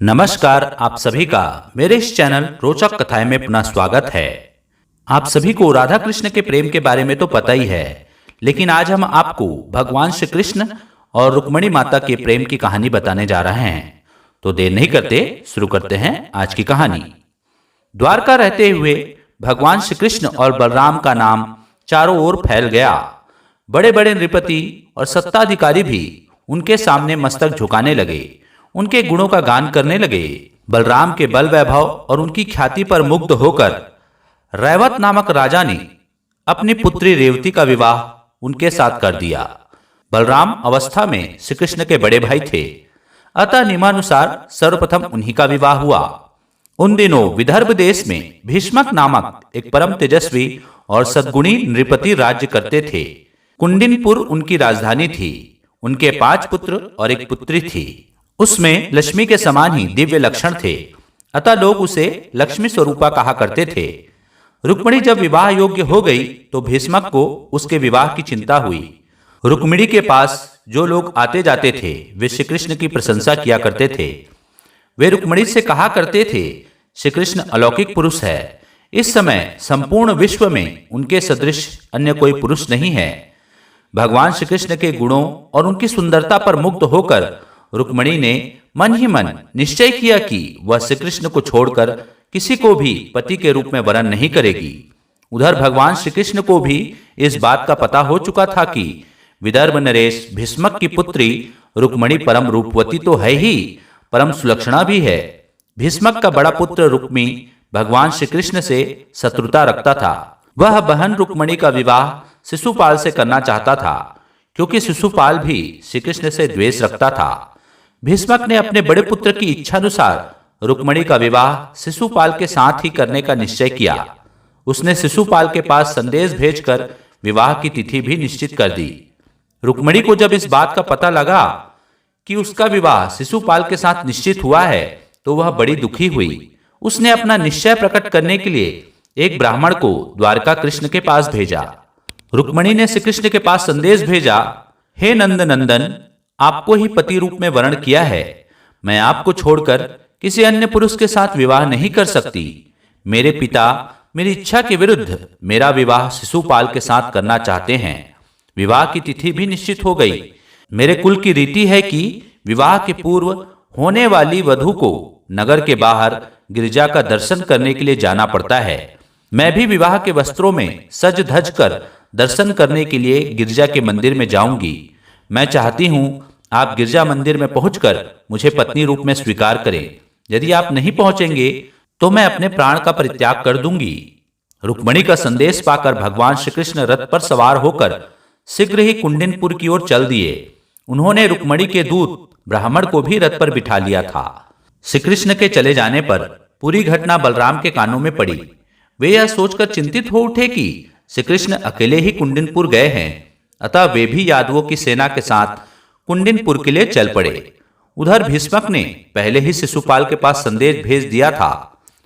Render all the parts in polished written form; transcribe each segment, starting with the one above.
नमस्कार, आप सभी का मेरे इस चैनल रोचक कथाएं में पुनः स्वागत है। आप सभी को राधा कृष्ण के प्रेम के बारे में तो पता ही है, लेकिन आज हम आपको भगवान श्री कृष्ण और रुक्मिणी माता के प्रेम की कहानी बताने जा रहे हैं। तो देर नहीं करते शुरू करते हैं आज की कहानी। द्वारका रहते हुए भगवान श्री कृष्ण और बलराम का नाम चारों ओर फैल गया। बड़े बड़े नृपति और सत्ताधिकारी भी उनके सामने मस्तक झुकाने लगे, उनके गुणों का गान करने लगे। बलराम के बल वैभव और उनकी ख्याति पर मुग्ध होकर रैवत नामक राजा ने अपनी पुत्री रेवती का विवाह उनके साथ कर दिया। बलराम अवस्था में श्री कृष्ण के बड़े भाई थे, अतः नियमानुसार सर्वप्रथम उन्हीं का विवाह हुआ। उन दिनों विदर्भ देश में भीष्मक नामक एक परम तेजस्वी और सद्गुणी नृपति राज्य करते थे। कुंडिनपुर उनकी राजधानी थी। उनके 5 पुत्र और एक पुत्री थी। उसमें लक्ष्मी के समान ही दिव्य लक्षण थे, अतः लोग उसे लक्ष्मी स्वरूपा कहा करते थे। रुक्मिणी जब विवाह योग्य हो गई तो भीष्मक को उसके विवाह की चिंता हुई। रुक्मिणी के पास जो लोग आते जाते थे वे श्री कृष्ण की प्रशंसा किया करते थे। वे रुक्मिणी से कहा करते थे, श्री कृष्ण अलौकिक पुरुष है। इस समय संपूर्ण विश्व में उनके सदृश अन्य कोई पुरुष नहीं है। भगवान श्री कृष्ण के गुणों और उनकी सुंदरता पर मुग्ध होकर रुक्मिणी ने मन ही मन निश्चय किया कि वह श्री कृष्ण को छोड़कर किसी को भी पति के रूप में वरण नहीं करेगी। उधर भगवान श्री कृष्ण को भी इस बात का पता हो चुका था कि विदर्भ नरेश भीष्मक की पुत्री रुक्मिणी परम रूपवती तो है ही, परम सुलक्षणा भी है। भीष्मक का बड़ा पुत्र रुक्मी भगवान श्री कृष्ण से शत्रुता रखता था। वह बहन रुक्मिणी का विवाह शिशुपाल से करना चाहता था, क्योंकि शिशुपाल भी श्री कृष्ण से द्वेष रखता था। भीष्मक ने अपने बड़े पुत्र की इच्छानुसार रुक्मिणी का विवाह शिशुपाल के साथ ही करने का निश्चय किया। उसने शिशुपाल के पास संदेश भेजकर विवाह की तिथि भी निश्चित कर दी। रुक्मिणी को जब इस बात का पता लगा कि उसका विवाह शिशुपाल के साथ निश्चित हुआ है तो वह बड़ी दुखी हुई। उसने अपना निश्चय प्रकट करने के लिए एक ब्राह्मण को द्वारका कृष्ण के पास भेजा। रुक्मिणी ने श्री कृष्ण के पास संदेश भेजा, हे नंद नंदन, आपको ही पति रूप में वर्ण किया है। मैं आपको छोड़कर किसी अन्य पुरुष के साथ विवाह नहीं कर सकती। मेरे पिता मेरी इच्छा के विरुद्ध मेरा विवाह शिशुपाल के साथ करना चाहते हैं। विवाह की तिथि भी निश्चित हो गई। मेरे कुल की रीति है कि विवाह के पूर्व होने वाली वधू को नगर के बाहर गिरजा का दर्शन करने के लिए जाना पड़ता है। मैं भी विवाह के वस्त्रों में सज धज कर दर्शन करने के लिए गिरजा के मंदिर में जाऊंगी। मैं चाहती हूं आप गिरजा मंदिर में पहुंचकर मुझे पत्नी रूप में स्वीकार करें। यदि आप नहीं पहुंचेंगे तो मैं अपने प्राण का परित्याग कर दूंगी। रुक्मिणी का संदेश पाकर भगवान श्री कृष्ण रथ पर सवार होकर शीघ्र ही कुंडिनपुर की ओर चल दिए। उन्होंने रुक्मिणी के दूत ब्राह्मण को भी रथ पर बिठा लिया था। श्री कृष्ण के चले जाने पर पूरी घटना बलराम के कानों में पड़ी। वे यह सोचकर चिंतित हो उठे कि श्री कृष्ण अकेले ही कुंडिनपुर गए हैं, अतः वे भी यादवों की सेना के साथ कुंडिनपुर के लिए चल पड़े। उधर भीष्मक ने पहले ही शिशुपाल के पास संदेश भेज दिया था।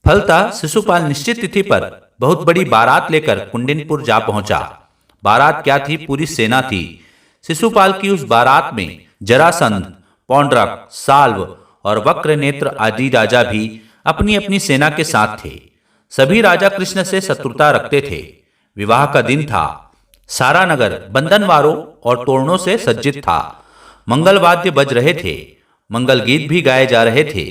फलतः शिशुपाल निश्चित तिथि पर बहुत बड़ी बारात लेकर कुंडिनपुर जा पहुंचा। बारात क्या थी, पूरी सेना थी। शिशुपाल की उस बारात में जरासंध, पौंड्रक, साल्व और वक्र नेत्र आदि राजा भी अपनी अपनी सेना के साथ थे। सभी राजा कृष्ण से शत्रुता रखते थे। विवाह का दिन था। सारा नगर बंधनवारों और तोरणों से सज्जित था। मंगल वाद्य बज रहे थे, मंगल गीत भी गाए जा रहे थे।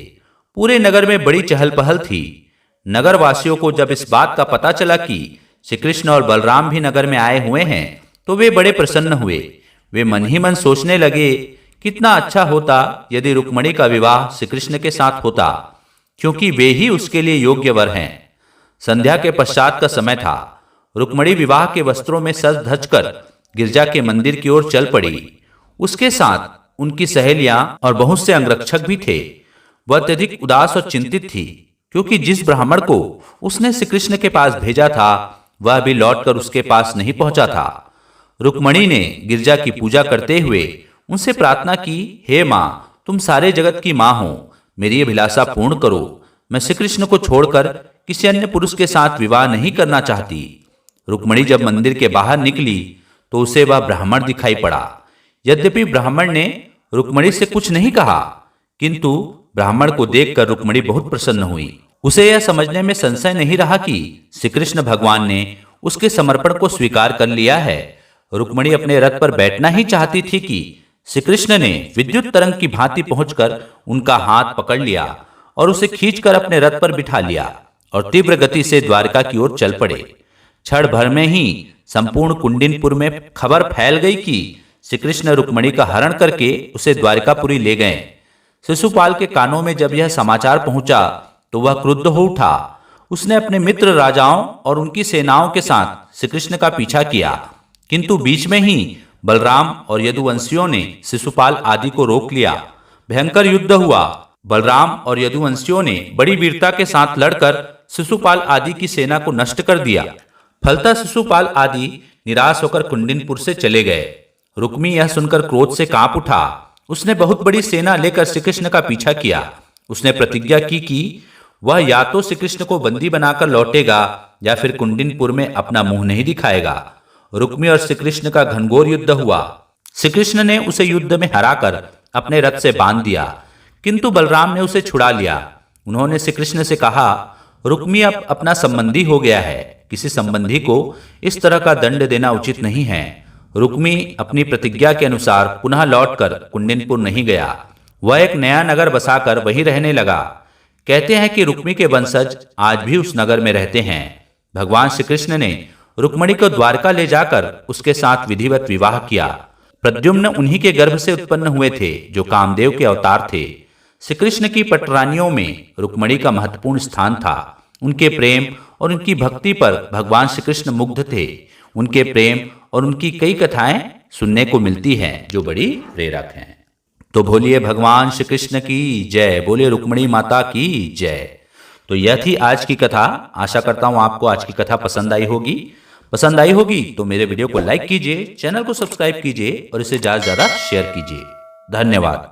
पूरे नगर में बड़ी चहल पहल थी। नगर वासियों को जब इस बात का पता चला कि श्री कृष्ण और बलराम भी नगर में आए हुए हैं तो वे बड़े प्रसन्न हुए। वे मन ही मन सोचने लगे, कितना अच्छा होता यदि रुक्मिणी का विवाह श्री कृष्ण के साथ होता, क्योंकि वे ही उसके लिए योग्य वर हैं। संध्या के पश्चात का समय था। रुक्मिणी विवाह के वस्त्रों में सज धज कर गिरजा के मंदिर की ओर चल पड़ी। उसके साथ उनकी सहेलियां और बहुत से अंगरक्षक भी थे। वह अत्यधिक उदास और चिंतित थी, क्योंकि जिस ब्राह्मण को उसने श्री कृष्ण के पास भेजा था वह भी लौटकर उसके पास नहीं पहुंचा था। रुक्मिणी ने गिरजा की पूजा करते हुए उनसे प्रार्थना की, हे माँ, तुम सारे जगत की माँ हो, मेरी अभिलाषा पूर्ण करो। मैं श्री कृष्ण को छोड़कर किसी अन्य पुरुष के साथ विवाह नहीं करना चाहती। रुक्मिणी जब मंदिर के बाहर निकली तो उसे वह ब्राह्मण दिखाई पड़ा। यद्यपि ब्राह्मण ने रुक्मिणी से कुछ नहीं कहा, किंतु ब्राह्मण को देखकर रुक्मिणी बहुत प्रसन्न हुई। उसे यह समझने में संशय नहीं रहा कि श्री कृष्ण भगवान ने उसके समर्पण को स्वीकार कर लिया है। रुक्मिणी अपने रथ पर बैठना ही चाहती थी कि श्री कृष्ण ने विद्युत तरंग की भांति पहुंचकर उनका हाथ पकड़ लिया और उसे खींचकर अपने रथ पर बिठा लिया और तीव्र गति से द्वारका की ओर चल पड़े। क्षण भर में ही संपूर्ण कुंडिनपुर में खबर फैल गई कि श्री कृष्ण रुक्मिणी का हरण करके उसे द्वारकापुरी ले गए। शिशुपाल के कानों में जब यह समाचार पहुंचा तो वह क्रुद्ध हो उठा। उसने अपने मित्र राजाओं और उनकी सेनाओं के साथ श्री कृष्ण का पीछा किया, किंतु बीच में ही बलराम और यदुवंशियों ने शिशुपाल आदि को रोक लिया। भयंकर युद्ध हुआ। बलराम और यदुवंशियों ने बड़ी वीरता के साथ लड़कर शिशुपाल आदि की सेना को नष्ट कर दिया। फलतः शिशुपाल आदि निराश होकर कुंडिनपुर से चले गए। रुक्मी यह सुनकर क्रोध से कांप उठा। उसने बहुत बड़ी सेना लेकर श्री कृष्ण का पीछा किया। उसने प्रतिज्ञा की कि वह या तो श्री कृष्ण को बंदी बनाकर लौटेगा या फिर कुंडिनपुर में अपना मुंह नहीं दिखाएगा। रुक्मी और श्री कृष्ण का घनघोर युद्ध हुआ। श्री कृष्ण ने उसे युद्ध में हराकर अपने रथ से बांध दिया, किंतु बलराम ने उसे छुड़ा लिया। उन्होंने श्री कृष्ण से कहा, रुक्मी अब अपना संबंधी हो गया है, किसी संबंधी को इस तरह का दंड देना उचित नहीं है। रुक्मी अपनी प्रतिज्ञा के अनुसार पुनः लौटकर कुंडिनपुर नहीं गया। वह एक नया नगर बसाकर वहीं रहने लगा। कहते हैं कि रुक्मी के वंशज आज भी उस नगर में रहते हैं। भगवान श्री कृष्ण ने रुक्मिणी को द्वारका ले जाकर उसके साथ विधिवत विवाह किया। प्रद्युम्न उन्हीं के गर्भ से उत्पन्न हुए थे, जो कामदेव के अवतार थे। श्री कृष्ण की पटरानियों में रुक्मिणी का महत्वपूर्ण स्थान था। उनके प्रेम और उनकी भक्ति पर भगवान श्री कृष्ण मुग्ध थे। उनके प्रेम और उनकी कई कथाएं सुनने को मिलती हैं जो बड़ी प्रेरक हैं। तो बोलिए भगवान श्री कृष्ण की जय, बोलिए रुक्मिणी माता की जय। तो यह थी आज की कथा। आशा करता हूं आपको आज की कथा पसंद आई होगी। पसंद आई होगी तो मेरे वीडियो को लाइक कीजिए, चैनल को सब्सक्राइब कीजिए और इसे ज्यादा से ज्यादा शेयर कीजिए। धन्यवाद।